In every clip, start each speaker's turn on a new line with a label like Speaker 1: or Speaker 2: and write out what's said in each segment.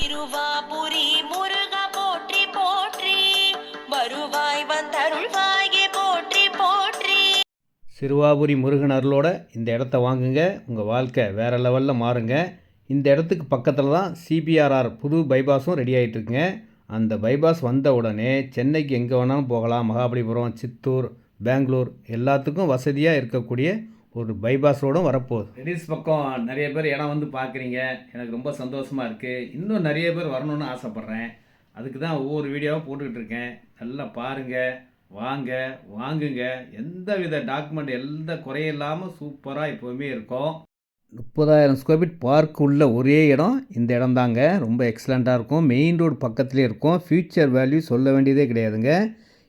Speaker 1: சிறுவாபுரி முருகா போற்றி போற்றி, வருவாய் வந்தருள்வாயே போற்றி போற்றி.
Speaker 2: சிறுவாபுரி முருகன் அருளோட இந்த இடத்த வாங்குங்க, உங்கள் வாழ்க்கை வேறு லெவலில் மாறுங்க. இந்த இடத்துக்கு பக்கத்தில் தான் சிபிஆர்ஆர் புது பைபாஸும் ரெடி ஆகிட்டுருக்குங்க. அந்த பைபாஸ் வந்த உடனே சென்னைக்கு எங்கே வேணாலும் போகலாம். மகாபலிபுரம், சித்தூர், பெங்களூர் எல்லாத்துக்கும் வசதியாக இருக்கக்கூடிய ஒரு பைபாஸ் ரோடும் வரப்போகுது. ரெடிஸ் பக்கம் நிறைய பேர் இடம் வந்து பார்க்குறீங்க, எனக்கு ரொம்ப சந்தோஷமாக இருக்குது. இன்னும் நிறைய பேர் வரணும்னு ஆசைப்பட்றேன். அதுக்கு தான் ஒவ்வொரு வீடியோவாக போட்டுக்கிட்டு இருக்கேன். நல்லா பாருங்கள், வாங்க, வாங்குங்க. எந்த வித டாக்குமெண்ட் எந்த குறையும் இல்லாமல் சூப்பராக எப்போவுமே இருக்கும். 30,000 ஸ்கொயர் ஃபீட் பார்க் உள்ள ஒரே இடம் இந்த இடம் தாங்க. ரொம்ப எக்ஸலண்ட்டாக இருக்கும். மெயின் ரோடு பக்கத்துலேயே இருக்கும். ஃபியூச்சர் வேல்யூ சொல்ல வேண்டியதே கிடையாதுங்க.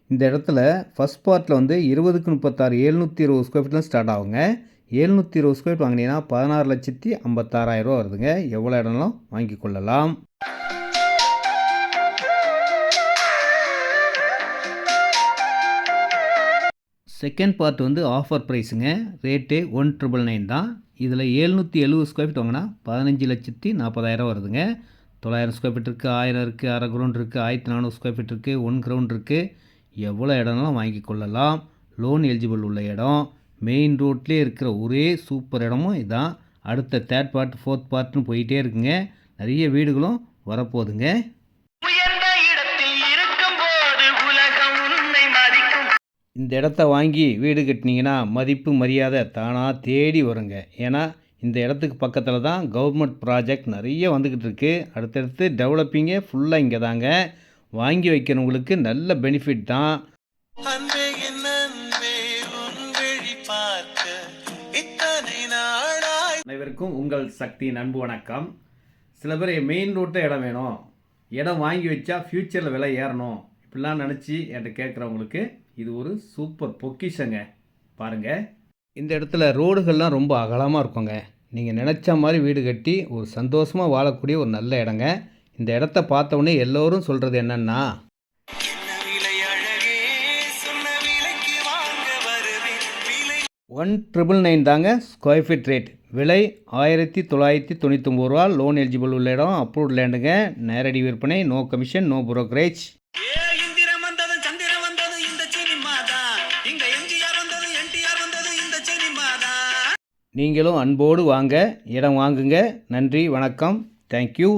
Speaker 2: இந்த இடத்துல ஃபஸ்ட் பார்ட்டில் வந்து 20க்கு 36 720 ஸ்கொயர் ஃபீட்லாம் ஸ்டார்ட் ஆகுங்க. 720 ஸ்கொயர் ஃபீட் வாங்கினீங்கன்னா 16,56,000 வருதுங்க. எவ்வளோ இடம்லாம் வாங்கி கொள்ளலாம். செகண்ட் பார்ட் வந்து ஆஃபர் ப்ரைஸுங்க. ரேட்டு 1,999 தான். இதில் 770 ஸ்கொயர் ஃபீட் வாங்கினா 15,40,000 வருதுங்க. 900 ஸ்கொயர் ஃபீட் இருக்குது, 1000 இருக்குது, அரை கிரவுண்ட் இருக்குது, 1400 ஸ்கொயர் ஃபீட் இருக்குது, 1 கிரவுண்ட் இருக்குது. எவ்வளோ இடம்லாம் வாங்கி கொள்ளலாம். லோன் எலிஜிபிள் உள்ள இடம். மெயின் ரோட்லேயே இருக்கிற ஒரே சூப்பர் இடமும் இதுதான். அடுத்த தேர்ட் பார்ட், ஃபோர்த் பார்ட்னு போயிட்டே இருக்குங்க. நிறைய வீடுகளும் வரப்போகுதுங்க. இந்த இடத்த வாங்கி வீடு கட்டினீங்கன்னா மதிப்பு மரியாதை தானாக தேடி வருங்க. ஏன்னா இந்த இடத்துக்கு பக்கத்தில் தான் கவர்மெண்ட் ப்ராஜெக்ட் நிறைய வந்துக்கிட்டு இருக்குது. அடுத்தடுத்து டெவலப்பிங்கே ஃபுல்லாக இங்கே தாங்க. வாங்கி வைக்கிறவங்களுக்கு நல்ல பெனிஃபிட் தான். அனைவருக்கும் உங்கள் சக்தி அன்பு வணக்கம். சில பேர் மெயின் ரோட்டில் இடம் வேணும், இடம் வாங்கி வச்சா ஃப்யூச்சரில் விலை ஏறணும் இப்படிலாம் நினச்சி என்கிட்ட கேட்குறவங்களுக்கு இது ஒரு சூப்பர் பொக்கிஷங்க. பாருங்கள், இந்த இடத்துல ரோடுகள்லாம் ரொம்ப அகலமாக இருக்குங்க. நீங்கள் நினச்ச மாதிரி வீடு கட்டி ஒரு சந்தோஷமாக வாழக்கூடிய ஒரு நல்ல இடங்க. இந்த இடத்த பார்த்தோன்னே எல்லோரும் சொல்கிறது என்னென்னா 1,999 தாங்க ஸ்கொயர் ஃபீட் ரேட். விலை 1,999 ரூபா. லோன் எலிஜிபிள் உள்ள இடம், அப்ரூவ்ட் லேண்டுங்க. நேரடி விற்பனை, நோ கமிஷன், நோ புரோக்கரேஜ். நீங்களும் அன்போடு வாங்க, இடம் வாங்குங்க. நன்றி, வணக்கம், தேங்க்யூ.